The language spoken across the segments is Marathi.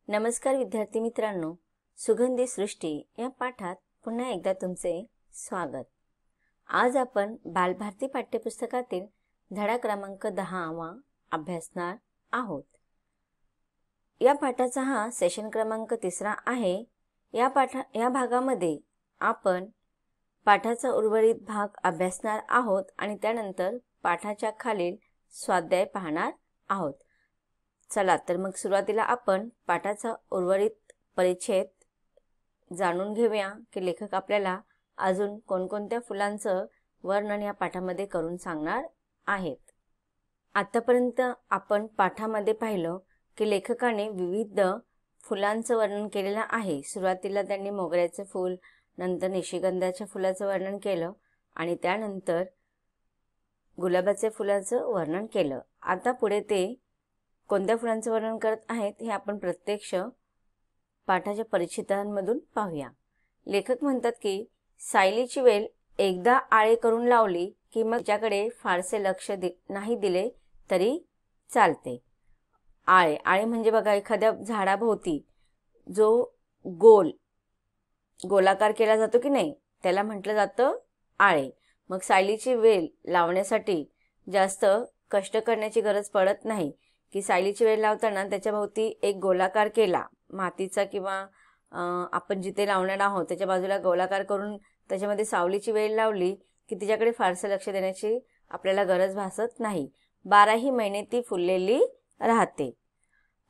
नमस्कार विद्यार्थी मित्रांनो, सुगंधी सृष्टी या पाठात पुन्हा एकदा तुमचे स्वागत। आज आपण बालभारती पाठ्यपुस्तकातील धडा क्रमांक 10 अभ्यासणार आहोत। या पाठाचा हा सेशन क्रमांक 3 आहे। या भागामध्ये आपण पाठाचा उर्वरित भाग अभ्यासणार आहोत आणि त्यानंतर पाठाच्या खालील स्वाध्याय पाहणार आहोत। चला तर मग सुरुवातीला आपण पाठाचा उर्वरित परिच्छेद जाणून घेऊया की लेखक आपल्याला अजून कोणकोणत्या फुलांचं वर्णन या पाठामध्ये करून सांगणार आहेत। आतापर्यंत आपण पाठामध्ये पाहिलं की लेखकाने विविध फुलांचं वर्णन केलेलं आहे। सुरुवातीला त्यांनी मोगऱ्याचे फूल, नंतर निशिगंधाच्या फुलाचं वर्णन केलं आणि त्यानंतर गुलाबाच्या फुलाचं वर्णन केलं। आता पुढे ते कोणत्या फुलांचं वर्णन करत आहेत हे आपण प्रत्यक्ष पाठाच्या परिच्छेदांमधून पाहूया। लेखक म्हणतात की सायलीची वेल एकदा आळे करून लावली की मग त्याच्याकडे फारसे लक्ष नाही दिले तरी चालते। आळे म्हणजे बघा, एखाद्या झाडाभोवती जो गोलाकार केला जातो की नाही त्याला म्हटलं जातं आळे। मग सायलीची वेल लावण्यासाठी जास्त कष्ट करण्याची गरज पडत नाही की सायलीची वेल लावताना त्याच्या भोवती एक गोलाकार केला मातीचा किंवा आपण जिथे लावणार आहोत त्याच्या बाजूला गोलाकार करून त्याच्यामध्ये सावलीची वेल लावली की तिच्याकडे फारसे लक्ष देण्याची आपल्याला गरज भासत नाही। 12ही महिने ती फुललेली राहते।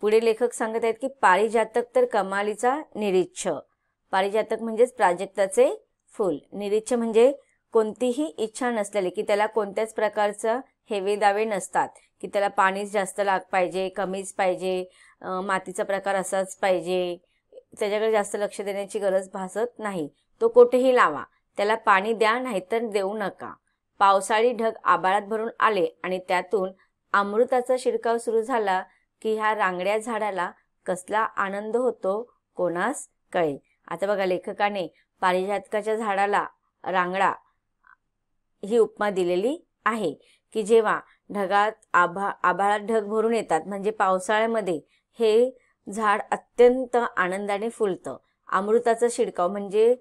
पुढे लेखक सांगत आहेत की पारिजातक तर कमालीचा निरीच्छ। पारिजातक म्हणजेच प्राजक्ताचे फूल, निरीच्छ म्हणजे कोणतीही इच्छा नसलेली, की त्याला कोणत्याच प्रकारचा हेवे दावे नसतात की त्याला पाणीच जास्त पाहिजे, कमीच पाहिजे, मातीचा प्रकार असाच पाहिजे, त्याच्याकडे जास्त लक्ष देण्याची गरज भासत नाही। तो कोठेही लावा, त्याला पाणी द्या नाहीतर देऊ नका। पावसाळी ढग आभाळात भरून आले आणि त्यातून अमृताचा शिरकाव सुरू झाला की ह्या रांगड्या झाडाला कसला आनंद होतो कोणास कळे। आता बघा, लेखकाने पारिजातकाच्या झाडाला रांगडा ही उपमा दिलेली आहे की जेव्हा ढगात आभाळात ढग भरून येतात म्हणजे पावसाळ्यामध्ये हे झाड अत्यंत आनंदाने फुलतं। अमृताचा शिडकाव म्हणजे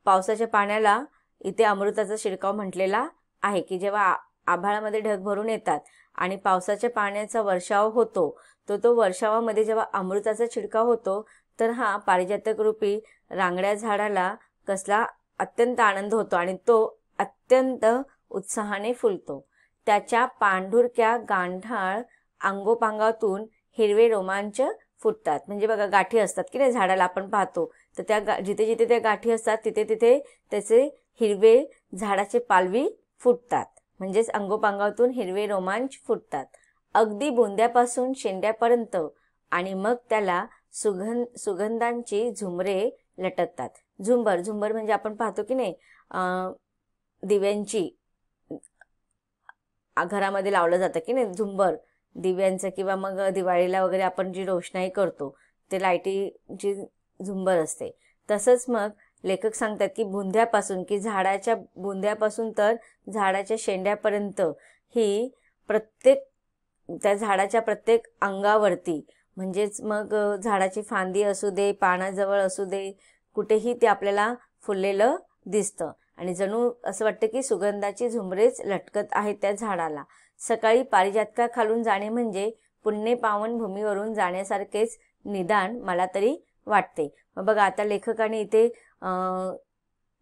पावसाच्या पाण्याला इथे अमृताचा शिडकाव म्हटलेला आहे की जेव्हा आभाळामध्ये ढग भरून येतात आणि पावसाच्या पाण्याचा वर्षाव होतो तो वर्षावामध्ये जेव्हा अमृताचा शिडकाव होतो तर हा पारिजातक रूपी रांगड्या झाडाला कसला अत्यंत आनंद होतो आणि तो अत्यंत उत्साहाने फुलतो। त्याच्या पांढुरक्या गांढाळ अंगोपांगातून हिरवे रोमांच फुटतात। म्हणजे बघा, गाठी असतात की नाही झाडाला आपण पाहतो, तर त्या जिथे जिथे त्या गाठी असतात तिथे तिथे त्याचे हिरवे झाडाचे पालवी फुटतात, म्हणजेच अंगोपांगातून हिरवे रोमांच फुटतात अगदी बुंद्यापासून शेंड्यापर्यंत। आणि मग त्याला सुगंधांची झुमरे लटकतात। झुंबर म्हणजे आपण पाहतो की नाही दिव्यांची घरामध्ये लावलं जातं की नाही झुंबर दिव्यांचं, किंवा मग दिवाळीला वगैरे आपण जी रोषणाई करतो ते लाईटीची झुंबर असते। तसंच मग लेखक सांगतात की बुंध्यापासून की झाडाच्या बुंध्यापासून तर झाडाच्या शेंड्यापर्यंत ही त्या झाडाच्या प्रत्येक अंगावरती, म्हणजेच मग झाडाची फांदी असू दे, पानाजवळ असू दे, कुठेही ते आपल्याला फुललेलं दिसतं आणि जणू असं वाटतं की सुगंधाची झुमरेच लटकत आहेत त्या झाडाला। सकाळी पारिजातका खालून जाणे म्हणजे पुण्य पावन भूमीवरून जाण्यासारखेच निदान मला तरी वाटते। मग बघा, आता लेखकाने इथे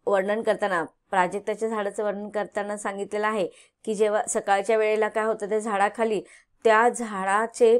वर्णन करताना प्राजक्ताच्या झाडाचं वर्णन करताना सांगितलेलं आहे की जेव्हा सकाळच्या वेळेला काय होतं, त्या झाडाखाली त्या झाडाचे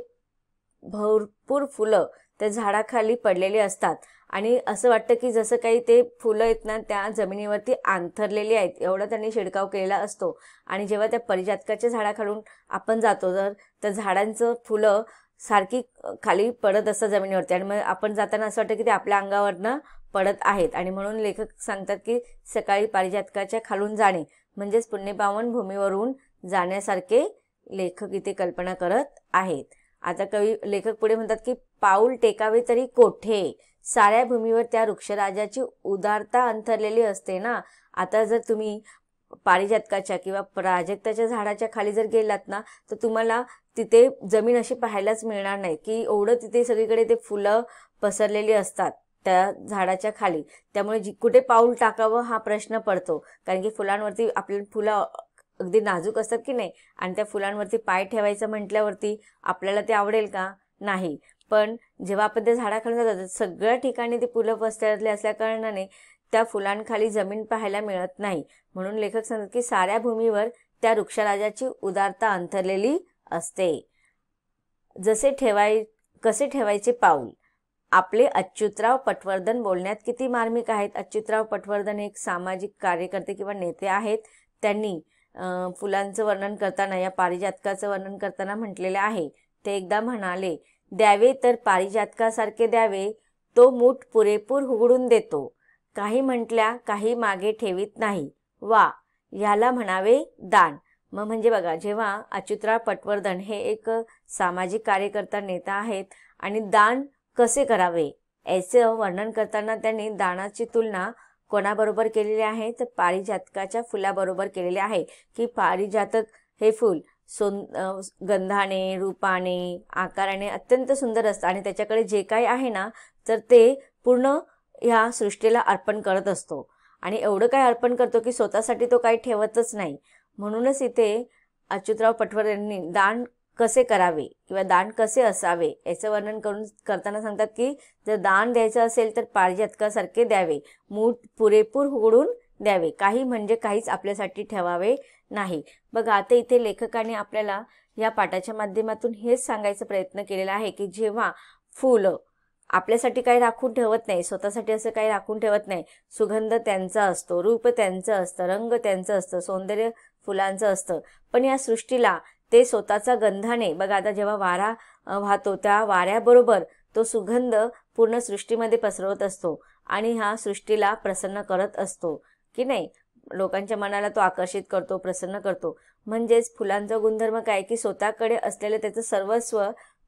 भरपूर फुलं त्या झाडाखाली पडलेली असतात आणि असं वाटतं की जसं काही ते फुलं आहेत ना त्या जमिनीवरती आंथरलेली आहेत एवढा त्यांनी शिडकाव केलेला असतो। आणि जेव्हा त्या पारिजातकाच्या झाडाखालून आपण जातो तर त्या झाडांचं फुलं सारखी खाली पडत असतात जमिनीवरती आणि मग आपण जाताना असं वाटतं की ते आपल्या अंगावरनं पडत आहेत। आणि म्हणून लेखक सांगतात की सकाळी पारिजातकाच्या खालून जाणे म्हणजेच पुण्यपावन भूमीवरून जाण्यासारखे लेखक इथे कल्पना करत आहेत। आता लेखक पुढे म्हणतात की पाऊल टेकावे तरी कोठे, साऱ्या भूमीवर त्या वृक्षराजाची उदारता अंतरलेली असते ना। आता जर तुम्ही पारिजातकाच्या किंवा प्राजक्ताच्या झाडाच्या खाली जर गेलात ना, तर तुम्हाला तिथे जमीन अशी पाहायलाच मिळणार नाही, की एवढं तिथे सगळीकडे ते फुलं पसरलेली असतात त्या झाडाच्या खाली. त्यामुळे कुठे पाऊल टाकावं हा प्रश्न पडतो, कारण की फुलांवरती आपली फुलं अगदी नाजूक असतात की नाही, आणि त्या फुलांवरती पाय ठेवायचं म्हटल्यावरती आपल्याला ते आवडेल का? नाही. पण जेव्हा आपण त्या झाडाखाली जातो, सगळ्या ठिकाणी ती फुलं पसरलेली असल्या कारणाने त्या फुलांखाली जमीन पाहायला मिळत नाही. म्हणून लेखक सांगतात की साऱ्या भूमीवर त्या वृक्षराजाची उदारता अंतरलेली असते. कसे ठेवायचे पाऊल. आपले अच्युतराव पटवर्धन बोलण्यात किती मार्मिक आहेत. अच्युतराव पटवर्धन एक सामाजिक कार्यकर्ते किंवा नेते आहेत. त्यांनी फुलांचं वर्णन करताना, या पारिजातकाचं वर्णन करताना म्हटलेले आहे. ते एकदा म्हणाले, द्यावे तर पारिजातकासारखे द्यावे, तो मूठ पुरेपूर उघडून देतो. काही म्हटल्या काही मागे ठेवीत नाही. वा, ह्याला म्हणावे दान. मग म्हणजे बघा, जेव्हा अच्युतराव पटवर्धन हे एक सामाजिक कार्यकर्ता नेता आहेत आणि दान कसे करावे याचं वर्णन करताना त्यांनी दानाची तुलना कोणाबरोबर केलेली आहे, तर पारिजातकाच्या फुलाबरोबर केलेली आहे. की पारिजातक हे फूल गंधाने, रूपाने, आकाराने अत्यंत सुंदर असतं आणि त्याच्याकडे जे काही आहे ना, तर ते पूर्ण ह्या सृष्टीला अर्पण करत असतो. आणि एवढं काय अर्पण करतो की स्वतःसाठी तो काही ठेवतच नाही. म्हणूनच इथे अच्युतराव पटवर्धन यांनी दान कसे करावे किंवा दान कसे असावे याचं वर्णन करताना सांगतात की जर दान द्यायचं असेल तर पारिजातकासारखे द्यावे, मूठ पुरेपूर उघडून द्यावे, काही म्हणजे काहीच आपल्यासाठी ठेवावे नाही. बघा, आता इथे लेखकाने आपल्याला या पाठाच्या माध्यमातून हेच सांगायचा प्रयत्न केलेला आहे की जेव्हा फुलं आपल्यासाठी काही राखून ठेवत नाही, स्वतःसाठी असं काही राखून ठेवत नाही. सुगंध त्यांचा असतो, रूप त्यांचं असतं, रंग त्यांचं असतं, सौंदर्य फुलांचं असतं. पण या सृष्टीला ते स्वतःचा गंधाने, बघा आता जेव्हा वारा वाहतो त्या वाऱ्याबरोबर तो सुगंध पूर्ण सृष्टीमध्ये पसरवत असतो आणि ह्या सृष्टीला प्रसन्न करत असतो की नाही. लोकांच्या मनाला तो आकर्षित करतो, प्रसन्न करतो. म्हणजेच फुलांचा गुणधर्म काय की स्वतःकडे असलेलं त्याचं सर्वस्व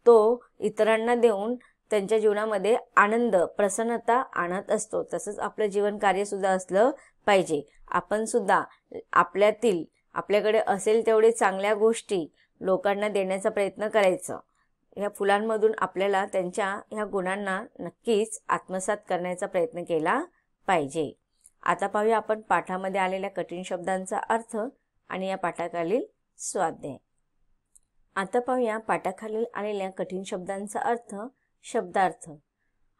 तो इतरांना देऊन त्यांच्या जीवनामध्ये आनंद, प्रसन्नता आणत असतो. तसंच आपलं जीवन कार्य सुद्धा असलं पाहिजे. आपण सुद्धा आपल्याकडे असेल तेवढे चांगल्या गोष्टी लोकांना देण्याचा प्रयत्न करायचा. ह्या फुलांमधून आपल्याला त्यांच्या ह्या गुणांना नक्कीच आत्मसात करण्याचा प्रयत्न केला पाहिजे. आता पाहूया आपण पाठामध्ये आलेल्या कठीण शब्दांचा अर्थ आणि या पाठाखालील स्वाध्याय. आता पाहूया पाठाखालील आलेल्या कठीण शब्दांचा अर्थ. शब्दार्थ.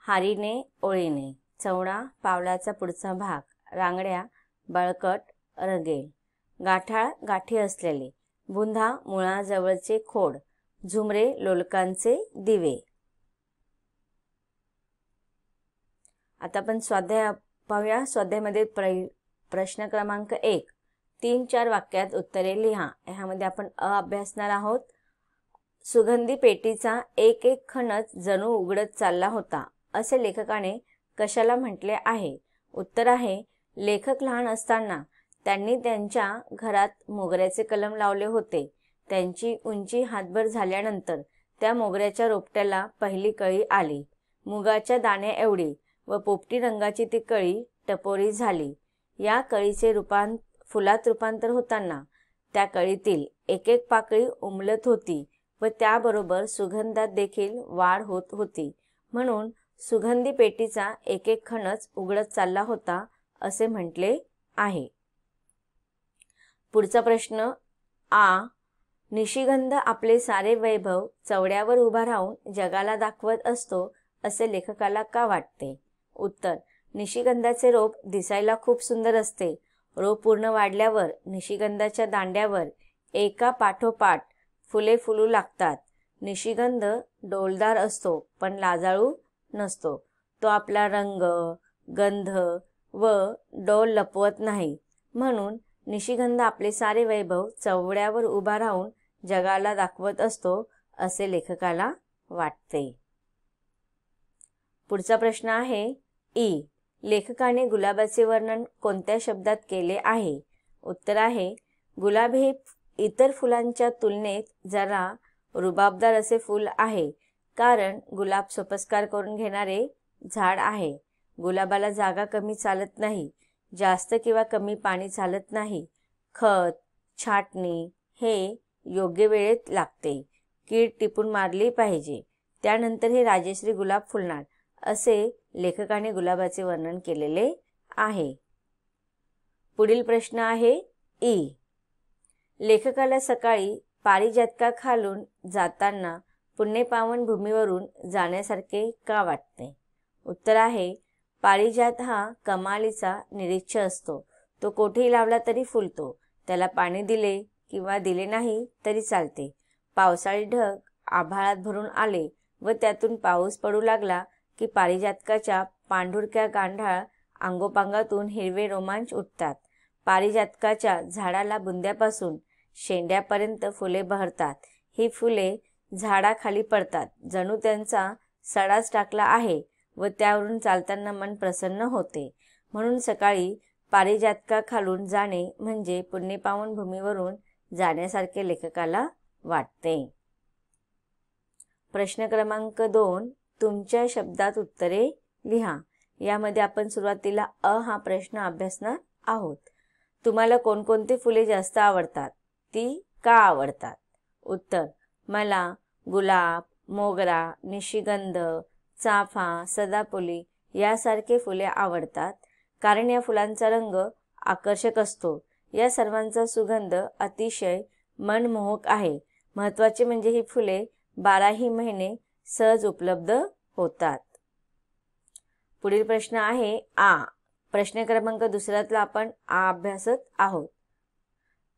हारीने, ओळीने. चवडा, पावलाचा पुढचा भाग. रांगड्या, बळकट, रगेल. गाठाळ, गाठी असलेले. बुंधा, मुळाजवळचे खोड. झुमरे, लोलकांचे दिवे. आता आपण स्वाध्याय पाहूया. स्वाध्यायामध्ये प्रश्न क्रमांक 1, 3-4 वाक्यात उत्तरे लिहा. ह्यामध्ये आपण अभ्यासणार आहोत. सुगंधी पेटीचा एक एक खणच जणू उघडत चालला होता असे लेखकाने कशाला म्हटले आहे? उत्तर आहे, लेखक लहान असताना त्यांनी त्यांच्या घरात मोगऱ्याचे कलम लावले होते. त्यांची उंची हातभर झाल्यानंतर त्या मोगऱ्याच्या रोपट्याला पहिली कळी आली. मुगाच्या दाण्या एवढी व पोपटी रंगाची ती कळी टपोरी झाली. या कळीचे फुलात रूपांतर होताना त्या कळीतील एक एक पाकळी उमलत होती व त्याबरोबर सुगंधात देखील वाढ होत होती. म्हणून सुगंधी पेटीचा एक एक खणच उघडत चालला होता असे म्हटले आहे. पुढचा प्रश्न. निशिगंध आपले सारे वैभव चवड्यावर उभा राहून जगाला दाखवत असतो असे लेखकाला का वाटते? उत्तर, निशिगंधाचे रोप दिसायला खूप सुंदर असते. रोप पूर्ण वाढल्यावर निशिगंधाच्या दांड्यावर एका पाठोपाठ फुले फुलू लागतात. निशिगंध डौलदार असतो पण लाजाळू नसतो. तो आपला रंग, गंध व डौल लपवत नाही. म्हणून निशिगंध आपले सारे वैभव चवड्यावर उभा राहून जगाला दाखवत असतो असे लेखकाला वाटते. पुढचा प्रश्न आहे. लेखकाने गुलाबाचे वर्णन कोणत्या शब्दात केले आहे? उत्तर आहे, गुलाब हे इतर फुलांच्या तुलनेत जरा रुबाबदार असे फूल आहे, कारण गुलाब सोपस्कार करून घेणारे झाड आहे. गुलाबाला जागा कमी चालत नाही, जास्त किंवा कमी पाणी चालत नाही. खत, छाटणी हे योग्य वेळेत लागते. कीड टिपून मारली पाहिजे. त्यानंतर हे राजश्री गुलाब फुलणार असे लेखकाने गुलाबाचे वर्णन केलेले आहे. पुढील प्रश्न आहे ई. लेखकाला सकाळी पारिजातकाखालून जाताना पुण्यपावन भूमीवरून जाण्यासारखे का वाटते? उत्तर आहे पारिजात हा कमालीचा निरीच्छ असतो. तो कोठेही लावला तरी फुलतो. त्याला पाणी दिले किंवा दिले नाही तरी चालते. पावसाळी ढग आभाळात भरून आले व त्यातून पाऊस पडू लागला की पारिजातकाच्या पांढुरक्या गांढाळ अंगोपांगातून हिरवे रोमांच उठतात. पारिजातकाच्या झाडाला बुंद्यापासून शेंड्यापर्यंत फुले बहरतात. ही फुले झाडाखाली पडतात. जणू त्यांचा सडाच टाकला आहे व त्यावरून चालताना मन प्रसन्न होते. म्हणून सकाळी पारिजातकाखालून जाणे म्हणजे पुण्यपावन भूमीवरून जाण्यासारखे लेखकाला वाटते. प्रश्न क्रमांक 2. तुमच्या शब्दात उत्तरे लिहा. यामध्ये आपण सुरुवातीला हा प्रश्न अभ्यासणार आहोत. तुम्हाला कोणकोणती फुले जास्त आवडतात? ती का आवडतात? उत्तर: मला गुलाब, मोगरा, निशिगंध, चाफा, सदाफुली यासारखे फुले आवडतात. कारण या फुलांचा रंग आकर्षक असतो. या सर्वांचा सुगंध अतिशय मनमोहक आहे. महत्त्वाचे म्हणजे ही फुले 12ही महिने सहज उपलब्ध होतात. पुढील प्रश्न आहे आ. प्रश्न क्रमांक 2 आपण आ अभ्यासत आहोत.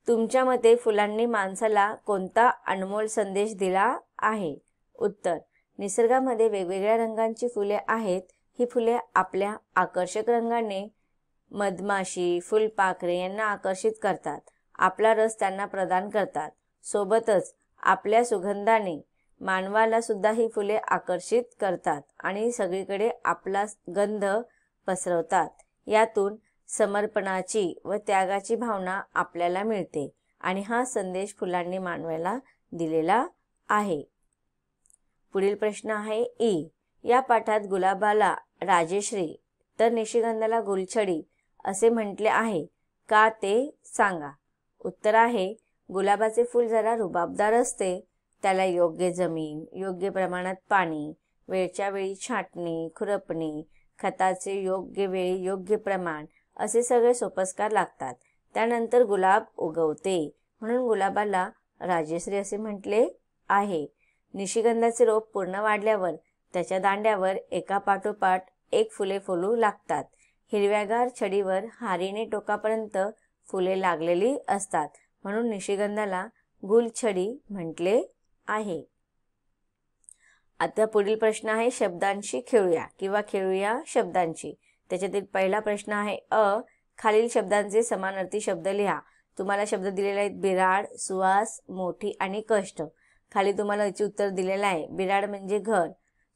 तुमच्या मते फुलांनी माणसाला कोणता अनमोल संदेश दिला आहे? उत्तर: निसर्गामध्ये वेगवेगळ्या रंगांची फुले आहेत. ही फुले आपल्या आकर्षक रंगाने मधमाशी, फुलपाखरे यांना आकर्षित करतात. आपला रस त्यांना प्रदान करतात. सोबतच आपल्या सुगंधाने मानवाला सुद्धा ही फुले आकर्षित करतात आणि सगळीकडे आपला गंध पसरवतात. यातून समर्पणाची व त्यागाची भावना आपल्याला मिळते आणि हा संदेश फुलांनी मानवाला दिलेला आहे. पुढील प्रश्न आहे ई. या पाठात गुलाबाला राजश्री तर निशिगंधाला गुलछडी असे म्हटले आहे. का ते सांगा. उत्तर आहे गुलाबाचे फूल जरा रुबाबदार असते. त्याला योग्य जमीन, योग्य प्रमाणात पाणी, वेळच्या वेळी छाटणी, खुरपणी, खताचे योग्य वेळी योग्य प्रमाण असे सगळे सोपस्कार लागतात. त्यानंतर गुलाब उगवते. म्हणून गुलाबाला राजश्री असे म्हटले आहे. निशिगंधाचे रोप पूर्ण वाढल्यावर त्याच्या दांड्यावर एकापाठोपाठ एक फुले फुलू लागतात. हिरव्यागार छडीवर हारीने टोकापर्यंत फुले लागलेली असतात. म्हणून निशिगंधाला गुलछडी म्हटले आहे. आता पुढील प्रश्न आहे शब्दांशी खेळूया किंवा खेळूया शब्दांशी. त्याच्यातील पहिला प्रश्न आहे अ. खालील शब्दांचे समानार्थी शब्द लिहा. तुम्हाला शब्द दिलेले आहेत बिराड, सुवास, मोठी आणि कष्ट. खाली तुम्हाला याचे उत्तर दिलेलं आहे. बिराड म्हणजे घर,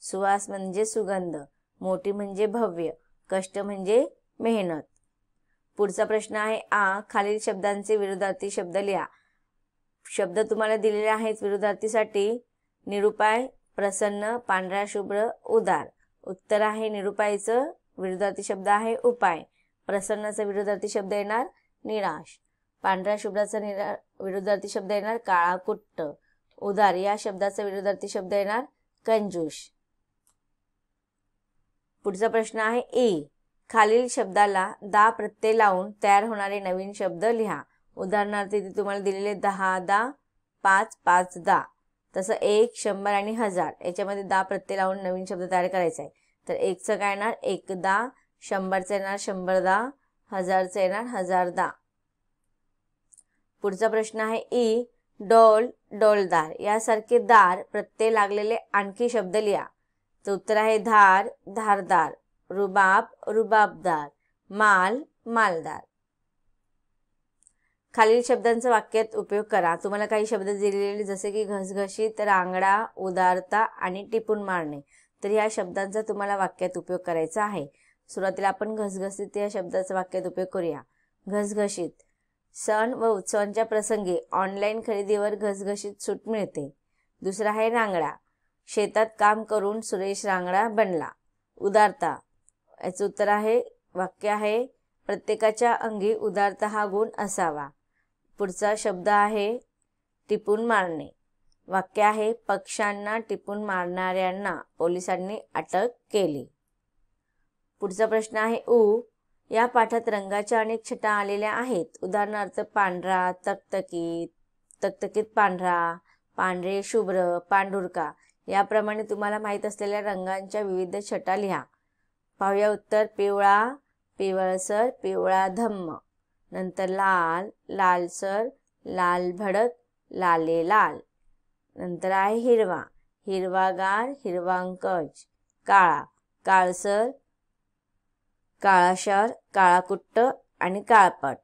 सुवास म्हणजे सुगंध, मोठी म्हणजे भव्य, कष्ट म्हणजे मेहनत. पुढचा प्रश्न आहे आ. खालील शब्दांचे विरुद्धार्थी शब्द लिहा. शब्द तुम्हाला दिलेले आहेत विरुद्धार्थीसाठी. निरुपाय, प्रसन्न, पांढरा शुभ्र, उदार. उत्तर आहे निरुपायचं विरुद्धार्थी शब्द आहे उपाय. प्रसन्नाचा विरुद्धार्थी शब्द येणार निराश. पांढऱ्या शुभ्राचा विरुद्धार्थी शब्द येणार काळा कुट्ट. उदार या शब्दाचा विरुद्धार्थी शब्द येणार कंजूष. पुढचा प्रश्न आहे ई. खालील शब्दाला दा प्रत्यय लावून तयार होणारे नवीन शब्द लिहा. उदाहरणार्थ इथे तुम्हाला दिलेले 10 दा, 5 5 दा. तसं 1, 100 आणि 1000 याच्यामध्ये दा प्रत्यय लावून नवीन शब्द तयार करायचा आहे. तर 1चं काय येणार 1 दा, 100चं येणार 100 दा, 1000चं येणार 1000 दा. पुढचा प्रश्न आहे ई. डोल, डोलदार यासारखे दार प्रत्यय लागलेले आणखी शब्द लिहा. तर उत्तर आहे धार, धारदार, रुबाब, रुबाबदार, माल, मालदार. खालील शब्दांचा वाक्यात उपयोग करा. तुम्हाला काही शब्द दिलेले जसे की घसघशीत, रांगडा, उदारता आणि टिपून मारणे. तर या शब्दांचा तुम्हाला वाक्यात उपयोग करायचा आहे. सुरुवातीला आपण घसघशीत या शब्दाचा वाक्यात उपयोग करूया. घसघशीत, सण व उत्सवांच्या प्रसंगी ऑनलाईन खरेदीवर घसघशीत सूट मिळते. दुसरा आहे रांगडा, शेतात काम करून सुरेश रांगडा बनला. उदारता, याचं उत्तर आहे वाक्य आहे प्रत्येकाच्या अंगी उदारता हा गुण असावा. पुढचा शब्द आहे टिपून मारणे. वाक्य आहे पक्ष्यांना टिपून मारणाऱ्यांना पोलिसांनी अटक केली. पुढचा प्रश्न आहे या पाठात रंगाच्या अनेक छटा आलेल्या आहेत. उदाहरणार्थ पांढरा, तकतकीत, तकतकीत पांढरा, पांढरे, शुभ्र, पांढुरका. याप्रमाणे तुम्हाला माहीत असलेल्या रंगांच्या विविध छटा लिहा. पाहूया उत्तर. पिवळा, पिवळसर, पिवळा धम्म. नंतर लाल, लालसर, लाल भडक, लाले लाल. नंतर आहे हिरवा, हिरवागार, हिरवांकज. काळा, काळसर, काळाशार, काळाकुट्ट आणि काळपट.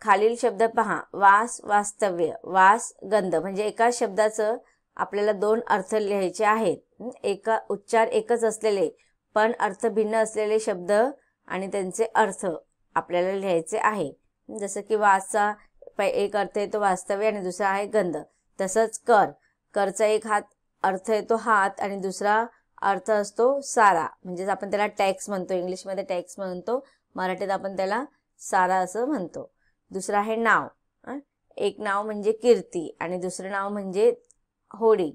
खालील शब्द पहा. वास, वास्तव्य. वास, गंध. म्हणजे एका शब्दाचं आपल्याला 2 अर्थ लिहायचे आहेत. एका उच्चार एकच असलेले पण अर्थ भिन्न असलेले शब्द आणि त्यांचे अर्थ आपल्याला लिहायचे आहे. जसं की वासचा एक अर्थ येतो वास्तव्य आणि दुसरा आहे गंध. तसंच कर, करचा एक अर्थ येतो हात आणि दुसरा अर्थ असतो सारा. म्हणजे आपण त्याला टॅक्स म्हणतो. इंग्लिशमध्ये टॅक्स म्हणतो, मराठीत आपण त्याला सारा असं म्हणतो. दुसरं आहे नाव. एक नाव म्हणजे कीर्ती आणि दुसरं नाव म्हणजे होडी.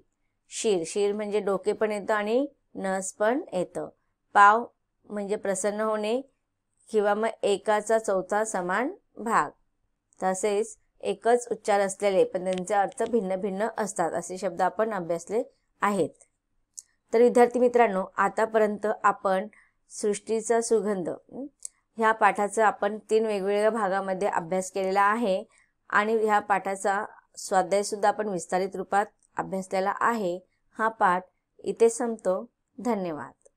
शिर, शिर म्हणजे डोके पण येतं आणि नस पण येतं. पाव म्हणजे प्रसन्न होणे किंवा मग एकाचा चौथा समान भाग. तसेच एकच उच्चार असलेले पण त्यांचे अर्थ भिन्न भिन्न असतात असे शब्द आपण अभ्यासले आहेत. तर विद्यार्थी मित्रांनो, आतापर्यंत आपण सृष्टीचा सुगंध ह्या पाठाचा आपण 3 वेगवेगळ्या भागामध्ये अभ्यास केलेला आहे आणि ह्या पाठाचा स्वाध्याय सुद्धा आपण विस्तारित रूपात अभ्यासलेला आहे. हा पाठ इथे संपतो. धन्यवाद.